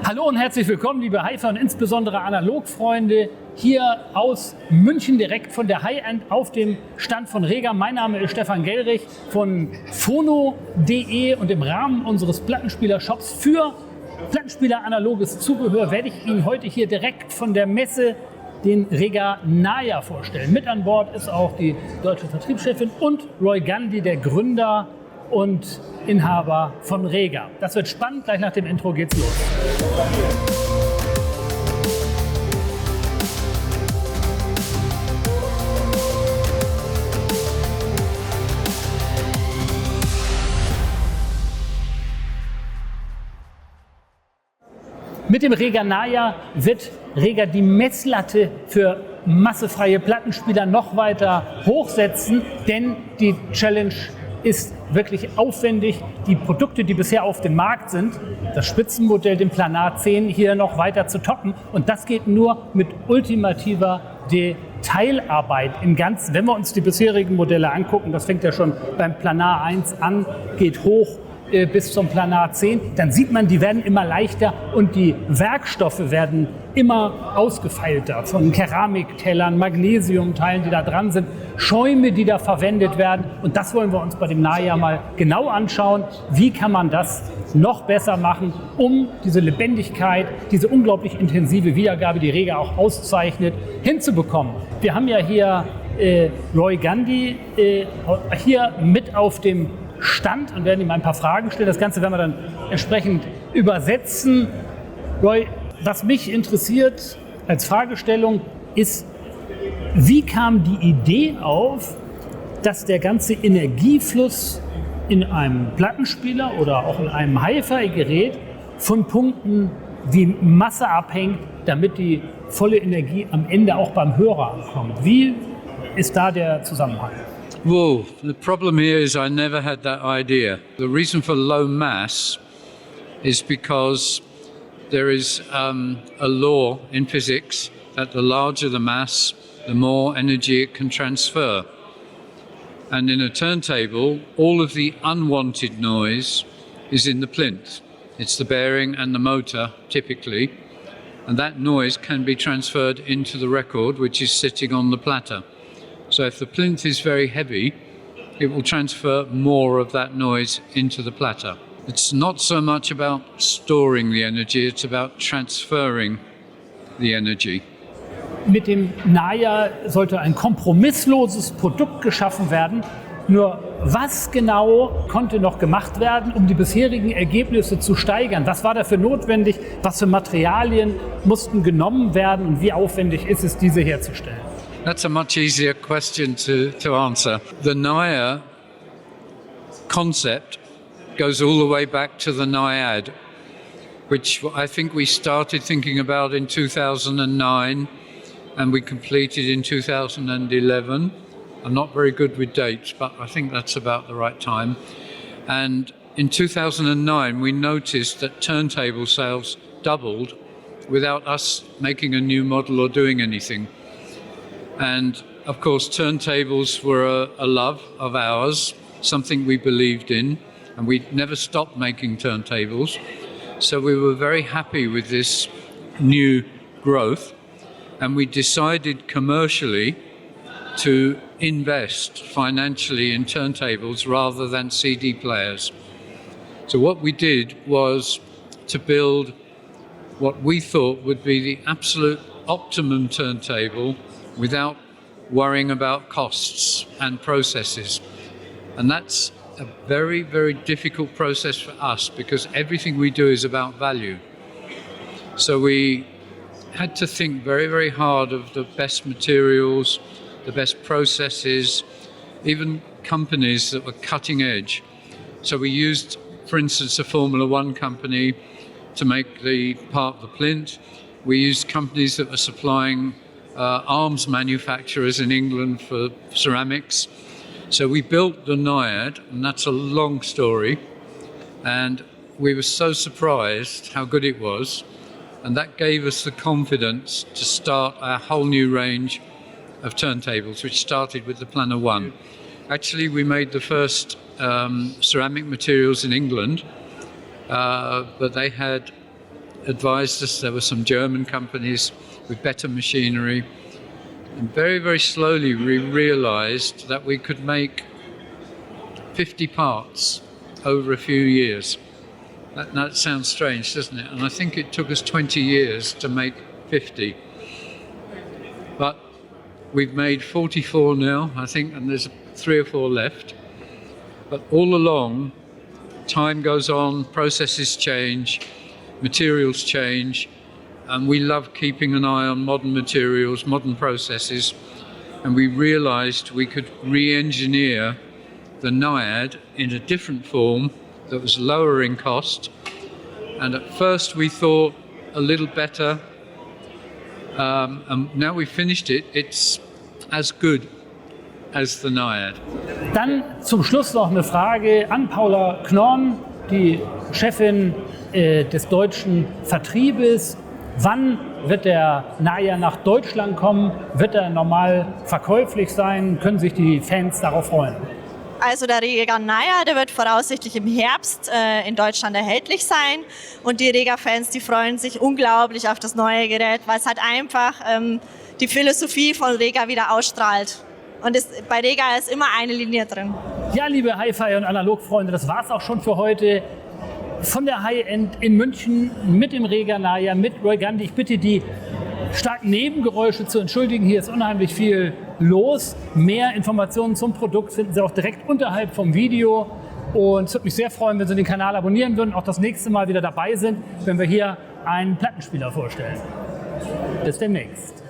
Hallo und herzlich willkommen, liebe HiFi und insbesondere Analogfreunde, hier aus München direkt von der High End auf dem Stand von Rega. Mein Name ist Stefan Gellrich von phono.de und im Rahmen unseres Plattenspieler-Shops für Plattenspieler analoges Zubehör werde ich Ihnen heute hier direkt von der Messe den Rega Naia vorstellen. Mit an Bord ist auch die deutsche Vertriebschefin und Roy Gandy, der Gründer und Inhaber von Rega. Das wird spannend, gleich nach dem Intro geht's los. Mit dem Rega Naia wird Rega die Messlatte für massefreie Plattenspieler noch weiter hochsetzen, denn die Challenge ist wirklich aufwendig, die Produkte, die bisher auf dem Markt sind, das Spitzenmodell, den Planar 10, hier noch weiter zu toppen. Und das geht nur mit ultimativer Detailarbeit. Wenn wir uns die bisherigen Modelle angucken, das fängt ja schon beim Planar 1 an, geht hoch bis zum Planar 10, dann sieht man, die werden immer leichter und die Werkstoffe werden immer ausgefeilter. Von Keramiktellern, Magnesiumteilen, die da dran sind, Schäume, die da verwendet werden. Und das wollen wir uns bei dem Naia mal genau anschauen. Wie kann man das noch besser machen, um diese Lebendigkeit, diese unglaublich intensive Wiedergabe, die Rega auch auszeichnet, hinzubekommen. Wir haben ja hier Roy Gandy hier mit auf dem Stand und werden ihm ein paar Fragen stellen. Das Ganze werden wir dann entsprechend übersetzen. Roy, was mich interessiert als Fragestellung ist, wie kam die Idee auf, dass der ganze Energiefluss in einem Plattenspieler oder auch in einem HiFi-Gerät von Punkten wie Masse abhängt, damit die volle Energie am Ende auch beim Hörer ankommt? Wie ist da der Zusammenhang? Well, the problem here is I never had that idea. The reason for low mass is because there is a law in physics that the larger the mass, the more energy it can transfer. And in a turntable, all of the unwanted noise is in the plinth. It's the bearing and the motor, typically. And that noise can be transferred into the record, which is sitting on the platter. So if the plinth is very heavy, it will transfer more of that noise into the platter. It's not so much about storing the energy, it's about transferring the energy. Mit dem Naia sollte ein kompromissloses Produkt geschaffen werden. Nur was genau konnte noch gemacht werden, um die bisherigen Ergebnisse zu steigern? Was war dafür notwendig? Was für Materialien mussten genommen werden? Und wie aufwendig ist es, diese herzustellen? That's a much easier question to answer. The Naia concept goes all the way back to the Naiad, which I think we started thinking about in 2009 and we completed in 2011. I'm not very good with dates, but I think that's about the right time. And in 2009, we noticed that turntable sales doubled without us making a new model or doing anything. And of course, turntables were a love of ours, something we believed in, and we never stopped making turntables. So we were very happy with this new growth, and we decided commercially to invest financially in turntables rather than CD players. So what we did was to build what we thought would be the absolute optimum turntable without worrying about costs and processes. And that's a very, very difficult process for us because everything we do is about value. So we had to think very, very hard of the best materials, the best processes, even companies that were cutting edge. So we used, for instance, a Formula One company to make the part of the plinth. We used companies that were supplying arms manufacturers in England for ceramics. So we built the Naiad, and that's a long story. And we were so surprised how good it was. And that gave us the confidence to start our whole new range of turntables, which started with the Planar 1. Actually, we made the first ceramic materials in England, but they had advised us. There were some German companies with better machinery. And very, very slowly we realized that we could make 50 parts over a few years. That sounds strange, doesn't it? And I think it took us 20 years to make 50. But we've made 44 now, I think, and there's 3 or 4 left. But all along, time goes on, processes change, materials change, and we love keeping an eye on modern materials, modern processes, and we realized we could re-engineer the Naiad in a different form that was lower in cost, and at first we thought a little better, and now we finished it, it's as good as the Naiad. Dann zum Schluss noch eine Frage an Paula Knorn, die Chefin des deutschen Vertriebes. Wann wird der Naia nach Deutschland kommen? Wird er normal verkäuflich sein? Können sich die Fans darauf freuen? Also der Rega Naia, der wird voraussichtlich im Herbst in Deutschland erhältlich sein. Und die Rega-Fans, die freuen sich unglaublich auf das neue Gerät, weil es halt einfach die Philosophie von Rega wieder ausstrahlt. Und bei Rega ist immer eine Linie drin. Ja, liebe Hi-Fi und Analogfreunde, das war's auch schon für heute. Von der High End in München mit dem Rega Naia, mit Roy Gandy. Ich bitte die starken Nebengeräusche zu entschuldigen. Hier ist unheimlich viel los. Mehr Informationen zum Produkt finden Sie auch direkt unterhalb vom Video. Und es würde mich sehr freuen, wenn Sie den Kanal abonnieren würden und auch das nächste Mal wieder dabei sind, wenn wir hier einen Plattenspieler vorstellen. Bis demnächst.